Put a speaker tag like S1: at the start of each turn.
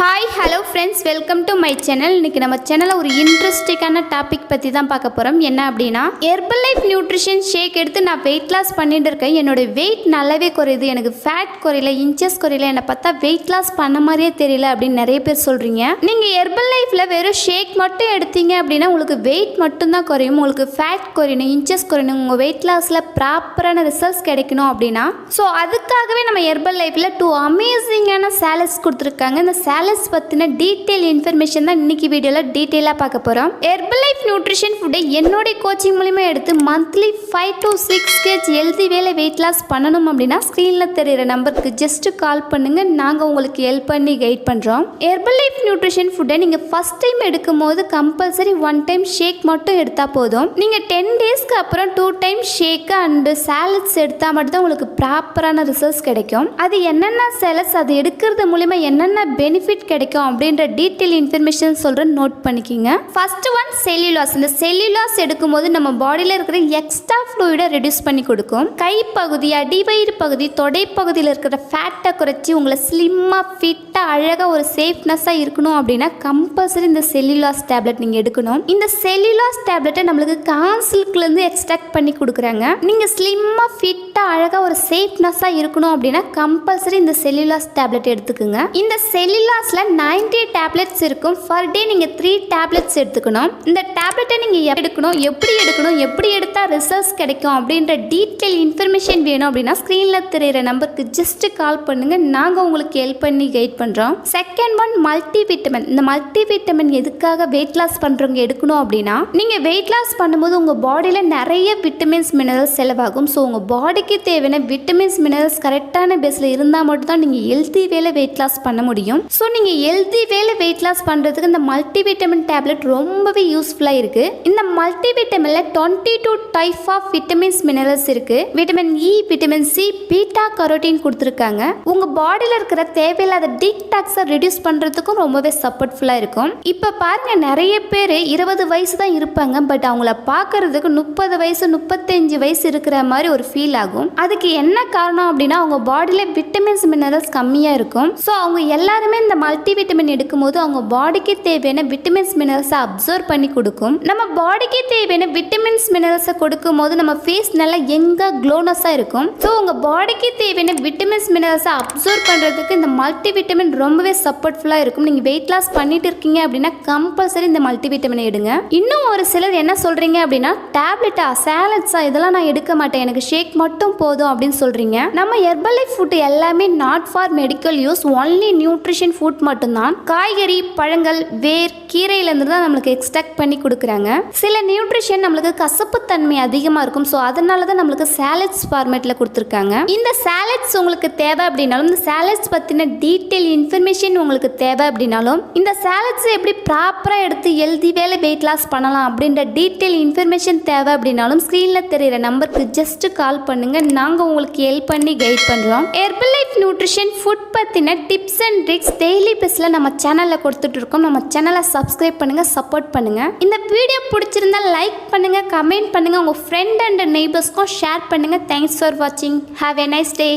S1: Hi hello friends, welcome to my channel. இன்றைக்கி நம்ம சேனலில் ஒரு இன்ட்ரெஸ்டிங்கான டாபிக் பற்றி தான் பார்க்க போகிறோம். என்ன அப்படின்னா, ஹெர்பல் லைஃப் நியூட்ரிஷன் ஷேக் எடுத்து நான் வெயிட் லாஸ் பண்ணிட்டு இருக்கேன். என்னோடய வெயிட் நல்லாவே குறையுது, எனக்கு ஃபேட் குறையில, இன்ச்சஸ் குறையில, என்னை பார்த்தா வெயிட் லாஸ் பண்ண மாதிரியே தெரியல அப்படின்னு நிறைய பேர் சொல்கிறீங்க. நீங்கள் ஹெர்பல் லைஃப்பில் வெறும் ஷேக் மட்டும் எடுத்தீங்க அப்படின்னா உங்களுக்கு வெயிட் மட்டும்தான் குறையும், உங்களுக்கு ஃபேட் குறையணும், இன்ச்சஸ் குறையணும், உங்கள் வெயிட் லாஸில் ப்ராப்பரான ரிசல்ட்ஸ் கிடைக்கணும் அப்படின்னா ஸோ அதுக்காகவே நம்ம ஹெர்பல் லைஃப்பில் 2 அமேசிங்கான சாலட்ஸ் கொடுத்துருக்காங்க. இந்த சாலட்ஸ் பற்றின டீட்டெயில் இன்ஃபர்மேஷன் தான் இன்னைக்கு வீடியோவில் டீட்டெயிலாக பார்க்க போகிறோம். ஹெர்பல் லைஃப் நியூட்ரிஷன் ஃபுட்டை என்னோட கோச்சிங் மூலிமா எடுத்து மந்த்லி 5 to 6 kg ஹெல்தி வேலை வெயிட் லாஸ் பண்ணணும் அப்படின்னா ஸ்க்ரீனில் தெரிகிற நம்பருக்கு ஜஸ்ட் கால் பண்ணுங்கள், நாங்கள் உங்களுக்கு ஹெல்ப் பண்ணி கைட் பண்ணுறோம். ஹெர்பல் லைஃப் நியூட்ரிஷன் ஃபுட்டை நீங்கள் ஃபஸ்ட் டைம் எடுக்கும் போது கம்பல்சரி 1 டைம் ஷேக் மட்டும் எடுத்தால் போதும். நீங்கள் 10 டேஸ்க்கு அப்புறம் 2 டைம் ஷேக்கு அண்டு சாலட்ஸ் எடுத்தால் மட்டும்தான் உங்களுக்கு ப்ராப்பரான ரிசல்ட்ஸ் கிடைக்கும். அது என்னென்ன சாலட்ஸ், அது எடுக்கிறது மூலிமா என்னென்ன பெனிஃபிட் கிடைக்கும் அப்படின்ற டீட்டெயில் இன்ஃபர்மேஷன் சொல்கிறேன், நோட் பண்ணிக்கிங்க. First one cellulase. இந்த செல்லுலாஸ் எடுக்கும்போது நம்ம பாடியில் இருக்கிற எக்ஸ்ட்ரா ஃப்ளூயிடை ரெடியூஸ் பண்ணி கொடுக்கும். கைப்பகுதி, அடிவயிறு பகுதி, தொடை பகுதியில் இருக்கிற ஃபேட்டை குறைச்சி உங்களை ஸ்லிம்மாக ஃபிட்டாக அழகாக ஒரு சேஃப்னஸாக இருக்கணும் அப்படின்னா கம்பல்சரி இந்த செல்லுலாஸ் டேப்லெட் நீங்கள் எடுக்கணும். இந்த செல்லுலாஸ் டேப்லெட்டை நம்மளுக்கு கான்சில்க்லேருந்து எக்ஸ்ட்ராக்ட் பண்ணி கொடுக்குறாங்க. நீங்கள் ஸ்லிம்மாக ஃபிட்டாக அழகாக ஒரு சேஃப்னஸாக இருக்கணும் அப்படின்னா கம்பல்சரி இந்த செல்லுலாஸ் டேப்லெட் எடுத்துக்குங்க. இந்த செல்லுலாஸில் 90 டேப்லெட்ஸ் இருக்கும். ஃபர் டே நீங்கள் 3 டேப்லெட்ஸ் எடுத்துக்கணும். இந்த டேப்லெட்டை நீங்கள் எடுக்கணும், எப்படி எடுத்தால் ரிசல்ட்ஸ் கிடைக்கும் அப்படின்ற டீட்டெயில் இன்ஃபர்மேஷன் வேணும் அப்படின்னா ஸ்க்ரீனில் தெரிகிற நம்பருக்கு ஜஸ்ட் கால் பண்ணுங்கள், நாங்கள் உங்களுக்கு ஹெல்ப் பண்ணி கைட் பண்ணுறோம். Second one multi vitamin. இந்த மல்டி விட்டமின் எதுக்காக வெயிட் லாஸ் பண்ணுறவங்க எடுக்கணும் அப்படின்னா, நீங்கள் வெயிட் லாஸ் பண்ணும்போது உங்கள் பாடியில் நிறைய விட்டமின்ஸ் மினரல்ஸ் செலவாகும். ஸோ உங்கள் பாடிக்கு தேவையான விட்டமின்ஸ் மினரல்ஸ் கரெக்டான பேஸில் இருந்தால் மட்டும்தான் நீங்கள் ஹெல்த்தி வேலை வெயிட் லாஸ் பண்ண முடியும். ஸோ நீங்கள் ஹெல்தி வேலை வெயிட் லாஸ் பண்ணுறதுக்கு இந்த மல்டி விட்டமின் டேப்லெட் ரொம்பவே யூஸ்ஃபுல்லாக இருக்குது. இந்த மல்டி விட்டமினில் 22 டைப் ஆஃப் விட்டமின்ஸ் மினரல்ஸ் இருக்குது. Vitamin E, vitamin C, beta carotene கொடுத்துருக்காங்க. உங்கள் பாடியில் இருக்கிற தேவையில்லாத டீடாக்ஸை ரெடியூஸ் பண்ணுறதுக்கும் ரொம்பவே சப்போர்ட்ஃபுல்லாக இருக்கும். இப்போ பாருங்கள், நிறைய பேர் 20 வயசு தான் இருப்பாங்க, பட் அவங்கள பார்க்கறதுக்கு 30 வயசு 35 வயசு இருக்கிற மாதிரி ஒரு ஃபீல் ஆகும். அதுக்கு என்ன காரணம் அப்படின்னா அவங்க பாடியில் விட்டமின்ஸ் மினரல்ஸ் கம்மியாக இருக்கும். ஸோ அவங்க எல்லாருமே இந்த மல்டி விட்டமின் எடுக்கும்போது அவங்க பாடிக்கு தேவையான விட்டமின்ஸ் மினரல்ஸை அப்சர்வ் பண்ணி கொடுக்கும். நம்ம பாடிக்கு தேவையான விட்டமின்ஸ் மினரல்ஸை கொடுக்கும் போது நம்ம ஃபேஸ் நல்லா யங்காக க்ளோனஸாக இருக்கும். ஸோ உங்கள் பாடிக்கு தேவையான விட்டமின்ஸ் மினரல்ஸை அப்சர்வ் பண்ணுறதுக்கு இந்த மல்டி விட்டமின் ரொம்பவே சப்போர்ட்ஃபுல்லாக இருக்கும். நீங்கள் வெயிட் லாஸ் பண்ணிட்டு இருக்கீங்க அப்படின்னா கம்பல்சரி இந்த மல்டி விட்டமினை எடுங்க. இன்னும் ஒரு சிலர் என்ன சொல்கிறீங்க அப்படின்னா, டேப்லெட்டா, சாலட்ஸா, இதெல்லாம் நான் எடுக்க மாட்டேன், எனக்கு ஷேக் மட்டும் போதும் அப்படின்னு சொல்கிறீங்க. நம்ம ஹெர்பல் லைஃப் ஃபுட் எல்லாமே not for medical use, only nutrition food மட்டும்தான். காய்கறி, பழங்கள், வேர், கீரையிலேருந்து தான் நம்மளுக்கு எக்ஸ்ட்ராக்ட் பண்ணி கொடுக்குறாங்க. சில நியூட்ரிஷன் நம்மளுக்கு கசப்புத்தன்மை அதிகமாக இருக்கும். ஸோ அதனால தான் நம்மளுக்கு சாலட்ஸ் ஃபார்மேட்டில் கொடுத்துருக்காங்க. இந்த சாலட்ஸ் உங்களுக்கு தேவை அப்படின்னாலும், இந்த சாலட்ஸ் பற்றின டீட்டெயில் இன்ஃபர்மேஷன் உங்களுக்கு தேவை அப்படின்னாலும், இந்த சாலட்ஸ் எப்படி ப்ராப்பராக எடுத்து ஹெல்தி வேலை வெயிட் லாஸ் பண்ணலாம் அப்படின்ற டீட்டெயில் இன்ஃபர்மேஷன் தேவை அப்படின்னாலும் ஸ்க்ரீனில் தெரிகிற நம்பருக்கு ஜஸ்ட் கால் பண்ணுங்கள், நாங்கள் உங்களுக்கு ஹெல்ப் பண்ணி கைட் பண்ணுறோம். ஹெர்பல் லைஃப் நியூட்ரிஷன் ஃபுட் பற்றின டிப்ஸ் அண்ட் ட்ரிக்ஸ் டெய்லி பேஸில் நம்ம சேனலில் கொடுத்துட்டு இருக்கோம். நம்ம சேனலை சப்ஸ்கிரைப் பண்ணுங்கள், சப்போர்ட் பண்ணுங்கள். இந்த வீடியோ பிடிச்சிருந்தா லைக் பண்ணுங்கள், கமெண்ட் பண்ணுங்கள், உங்கள் ஃப்ரெண்ட் அண்ட் நெய்பர்ஸ்க்கும் ஷேர் பண்ணுங்கள். தேங்க்ஸ் ஃபார் வாட்சிங். Have a nice day.